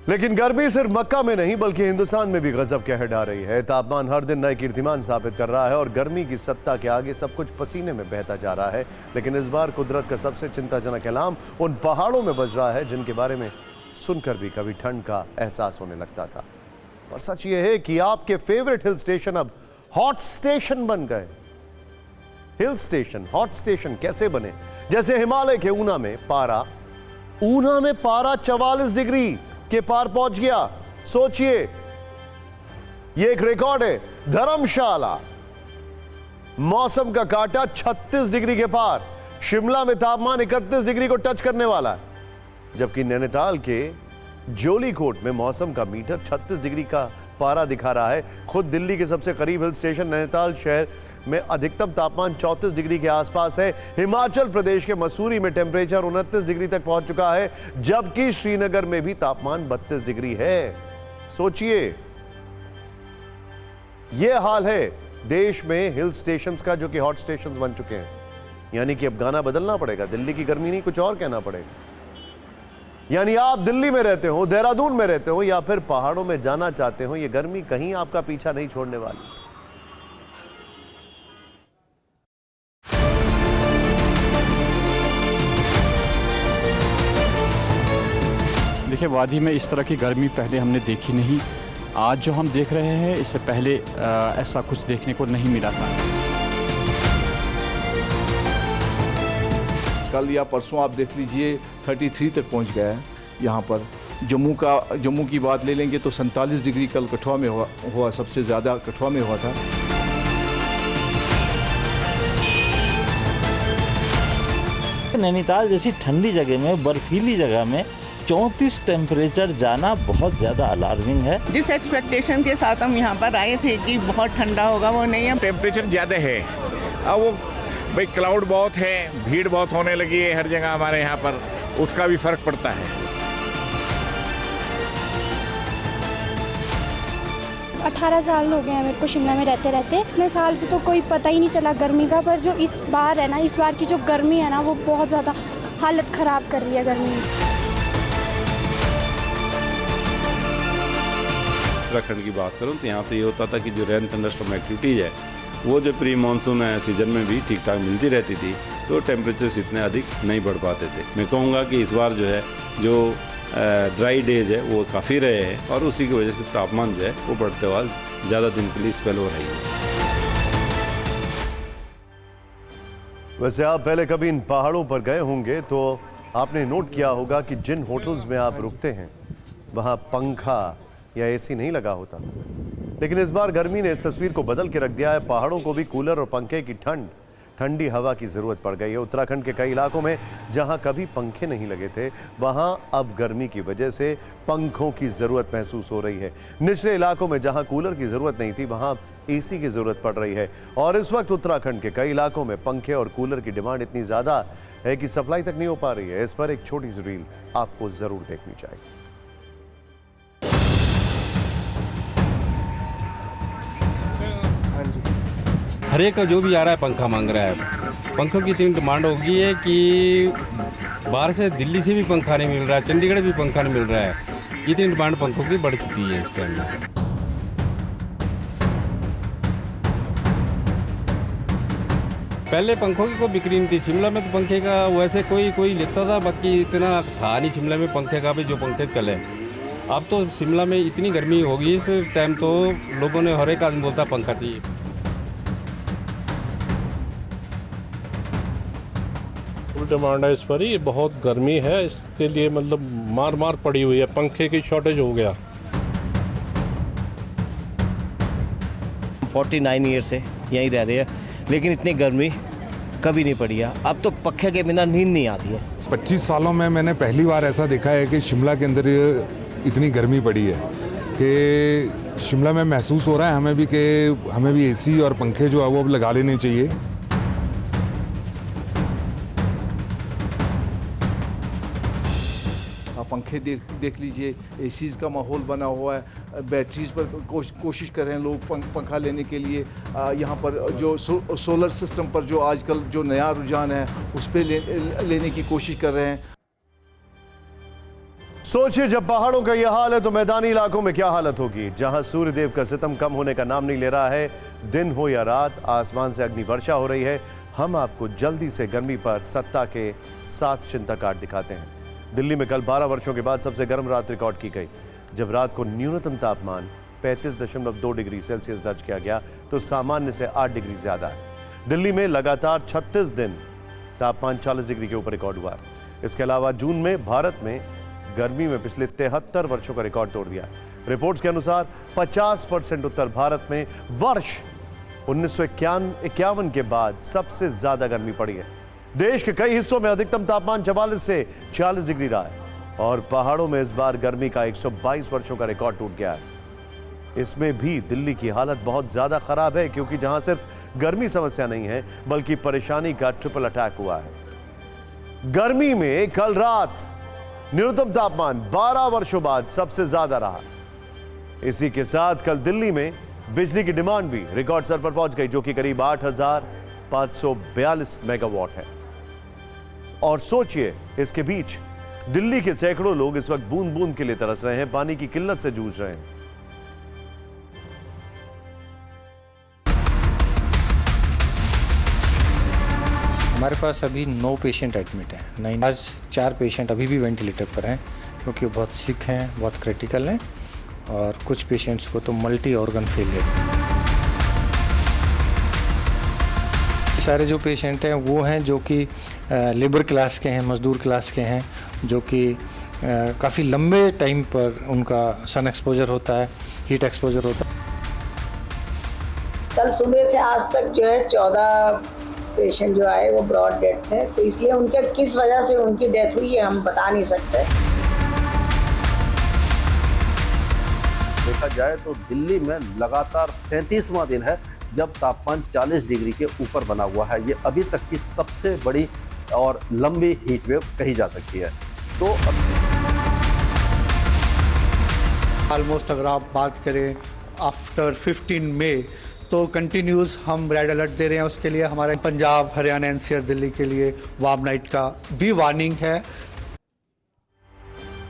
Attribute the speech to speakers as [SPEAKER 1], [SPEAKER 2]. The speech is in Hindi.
[SPEAKER 1] लेकिन गर्मी सिर्फ मक्का में नहीं बल्कि हिंदुस्तान में भी गजब कहर ढा रही है। तापमान हर दिन नए कीर्तिमान स्थापित कर रहा है और गर्मी की सत्ता के आगे सब कुछ पसीने में बहता जा रहा है। लेकिन इस बार कुदरत का सबसे चिंताजनक ऐलान उन पहाड़ों में बज रहा है जिनके बारे में सुनकर भी कभी ठंड का एहसास होने लगता था। और सच ये है कि आपके फेवरेट हिल स्टेशन अब हॉट स्टेशन बन गए। हिल स्टेशन हॉट स्टेशन कैसे बने? जैसे हिमालय के ऊना में पारा 44 डिग्री के पार पहुंच गया। सोचिए, यह एक रिकॉर्ड है। धर्मशाला मौसम का कांटा 36 डिग्री के पार। शिमला में तापमान 31 डिग्री को टच करने वाला है, जबकि नैनीताल के जोलीकोट में मौसम का मीटर 36 डिग्री का पारा दिखा रहा है। खुद दिल्ली के सबसे करीब हिल स्टेशन नैनीताल शहर में अधिकतम तापमान 34 डिग्री के आसपास है। हिमाचल प्रदेश के मसूरी में टेम्परेचर 29 डिग्री तक पहुंच चुका है, जबकि श्रीनगर में भी तापमान 32 डिग्री है। सोचिए, यह हाल है देश में हिल स्टेशंस का, जो कि हॉट स्टेशंस बन चुके हैं। यानी कि अब गाना बदलना पड़ेगा, दिल्ली की गर्मी नहीं कुछ और कहना पड़ेगा। यानी आप दिल्ली में रहते हो, देहरादून में रहते हो या फिर पहाड़ों में जाना चाहते हो, यह गर्मी कहीं आपका पीछा नहीं छोड़ने वाली।
[SPEAKER 2] देखिए, वादी में इस तरह की गर्मी पहले हमने देखी नहीं। आज जो हम देख रहे हैं, इससे पहले ऐसा कुछ देखने को नहीं मिला था।
[SPEAKER 3] कल या परसों आप देख लीजिए 33 तक पहुंच गया है। यहाँ पर जम्मू की बात ले लेंगे तो 47 डिग्री कल कठुआ में हुआ, सबसे ज़्यादा कठुआ में हुआ था।
[SPEAKER 4] नैनीताल जैसी ठंडी जगह में, बर्फीली जगह में 34 टेम्परेचर जाना बहुत ज़्यादा अलार्मिंग है।
[SPEAKER 5] जिस एक्सपेक्टेशन के साथ हम यहाँ पर आए थे कि बहुत ठंडा होगा, वो नहीं है।
[SPEAKER 6] टेम्परेचर ज़्यादा है। अब वो भाई क्लाउड बहुत है, भीड़ बहुत होने लगी है हर जगह हमारे यहाँ पर, उसका भी फर्क पड़ता है।
[SPEAKER 7] 18 साल हो गए हैं मेरे को शिमला में रहते रहते। इतने साल से तो कोई पता ही नहीं चला गर्मी का, पर जो इस बार है ना, इस बार की जो गर्मी है ना, वो बहुत ज़्यादा हालत ख़राब कर रही है गर्मी।
[SPEAKER 8] उत्तराखंड की बात करूं तो यहाँ पे ये होता था कि जो रेन थंडरस्टॉर्म एक्टिविटीज़ है वो जो प्री मानसून सीजन में भी ठीक ठाक मिलती रहती थी, तो टेम्परेचर्स इतने अधिक नहीं बढ़ पाते थे। मैं कहूँगा कि इस बार जो है जो ड्राई डेज है वो काफ़ी रहे हैं और उसी की वजह से तापमान जो है वो बढ़ते हुआ ज़्यादा दिन के लिए स्पेल हो रही है।
[SPEAKER 1] वैसे आप पहले कभी इन पहाड़ों पर गए होंगे तो आपने नोट किया होगा कि जिन होटल्स में आप रुकते हैं वहाँ पंखा या एसी नहीं लगा होता। लेकिन इस बार गर्मी ने इस तस्वीर को बदल के रख दिया है। पहाड़ों को भी कूलर और पंखे की ठंडी हवा की ज़रूरत पड़ गई है। उत्तराखंड के कई इलाकों में जहां कभी पंखे नहीं लगे थे, वहां अब गर्मी की वजह से पंखों की ज़रूरत महसूस हो रही है। निचले इलाकों में जहां कूलर की ज़रूरत नहीं थी, वहां एसी की ज़रूरत पड़ रही है। और इस वक्त उत्तराखंड के कई इलाकों में पंखे और कूलर की डिमांड इतनी ज़्यादा है कि सप्लाई तक नहीं हो पा रही है। इस पर एक छोटी सी रील आपको ज़रूर देखनी चाहिए।
[SPEAKER 9] हर एक का जो भी आ रहा है पंखा मांग रहा है। पंखों की इतनी डिमांड हो गई है कि बाहर से, दिल्ली से भी पंखा नहीं मिल रहा है, चंडीगढ़ भी पंखा नहीं मिल रहा है। इतनी डिमांड पंखों की बढ़ चुकी है इस टाइम में। पहले पंखों की कोई बिक्री नहीं थी शिमला में, तो पंखे का वैसे कोई लेता था, बाकी इतना था नहीं शिमला में पंखे का भी जो पंखे चले। अब तो शिमला में इतनी गर्मी होगी इस टाइम, तो लोगों ने हर एक आदमी बोलता पंखा चाहिए।
[SPEAKER 10] डिमांड है इस पर ही, बहुत गर्मी है, इसके लिए मतलब मार पड़ी हुई है, पंखे की शॉर्टेज हो गया।
[SPEAKER 11] 49 ईयर से यहीं रह रहे हैं, लेकिन इतनी गर्मी कभी नहीं पड़ी है। अब तो पंखे के बिना नींद नहीं आती है।
[SPEAKER 12] 25 सालों में मैंने पहली बार ऐसा देखा है कि शिमला के अंदर इतनी गर्मी पड़ी है कि शिमला में महसूस हो रहा है हमें भी कि हमें भी एसी और पंखे जो है वो अब लगा लेने चाहिए।
[SPEAKER 3] पंखे देख लीजिए, एसीज़ का माहौल बना हुआ है, बैटरीज पर कोशिश कर रहे हैं लोग पंखा लेने के लिए। यहाँ पर जो सोलर सिस्टम पर जो आजकल जो नया रुझान है उस पर लेने की कोशिश कर रहे हैं।
[SPEAKER 1] सोचिए जब पहाड़ों का यह हाल है तो मैदानी इलाकों में क्या हालत होगी, जहां सूर्यदेव का सितम कम होने का नाम नहीं ले रहा है। दिन हो या रात, आसमान से अग्नि वर्षा हो रही है। हम आपको जल्दी से गर्मी पर सत्ता के 7 चिंता कार्ड दिखाते हैं। दिल्ली में कल 12 वर्षों के बाद सबसे गर्म रात रिकॉर्ड की गई। जब रात को न्यूनतम तापमान 35.2 डिग्री सेल्सियस दर्ज किया गया तो सामान्य से 8 डिग्री ज्यादा है। दिल्ली में लगातार 36 दिन तापमान 40 डिग्री के ऊपर रिकॉर्ड हुआ। इसके अलावा जून में भारत में गर्मी में पिछले 73 वर्षों का रिकॉर्ड तोड़ दिया। रिपोर्ट्स के अनुसार 50% उत्तर भारत में वर्ष 1951 के बाद सबसे ज्यादा गर्मी पड़ी है। देश के कई हिस्सों में अधिकतम तापमान 44 से 40 डिग्री रहा है और पहाड़ों में इस बार गर्मी का 122 वर्षों का रिकॉर्ड टूट गया है। इसमें भी दिल्ली की हालत बहुत ज्यादा खराब है, क्योंकि जहां सिर्फ गर्मी समस्या नहीं है बल्कि परेशानी का ट्रिपल अटैक हुआ है। गर्मी में कल रात न्यूनतम तापमान 12 वर्षों बाद सबसे ज्यादा रहा। इसी के साथ कल दिल्ली में बिजली की डिमांड भी रिकॉर्ड स्तर पर पहुंच गई, जो कि करीब 8,542 मेगावाट है। और सोचिए, इसके बीच दिल्ली के सैकड़ों लोग इस वक्त बूंद बूंद के लिए तरस रहे हैं, पानी की किल्लत से जूझ रहे हैं।
[SPEAKER 13] हमारे पास अभी 9 पेशेंट एडमिट हैं। नहीं, आज 4 पेशेंट अभी भी वेंटिलेटर पर हैं, क्योंकि बहुत सिक हैं, बहुत क्रिटिकल हैं, और कुछ पेशेंट्स को तो मल्टी ऑर्गन फेलियर। सारे जो पेशेंट हैं वो हैं जो कि लेबर क्लास के हैं, मजदूर क्लास के हैं, जो कि काफ़ी लंबे टाइम पर उनका सन एक्सपोजर होता है, हीट एक्सपोजर होता है।
[SPEAKER 14] कल सुबह से आज तक जो है 14 पेशेंट जो आए वो ब्रॉड डेथ थे, तो इसलिए उनके किस वजह से उनकी डेथ हुई है हम बता नहीं सकते।
[SPEAKER 15] देखा जाए तो दिल्ली में लगातार 37वां दिन है जब तापमान 40 डिग्री के ऊपर बना हुआ है। ये अभी तक की सबसे बड़ी और लंबी हीट वेव कही जा सकती है। तो
[SPEAKER 16] ऑलमोस्ट अगर आप बात करें आफ्टर 15 मई तो कंटिन्यूस हम रेड अलर्ट दे रहे हैं। उसके लिए हमारे पंजाब, हरियाणा, एनसीआर, दिल्ली के लिए वार्म नाइट का भी वार्निंग है।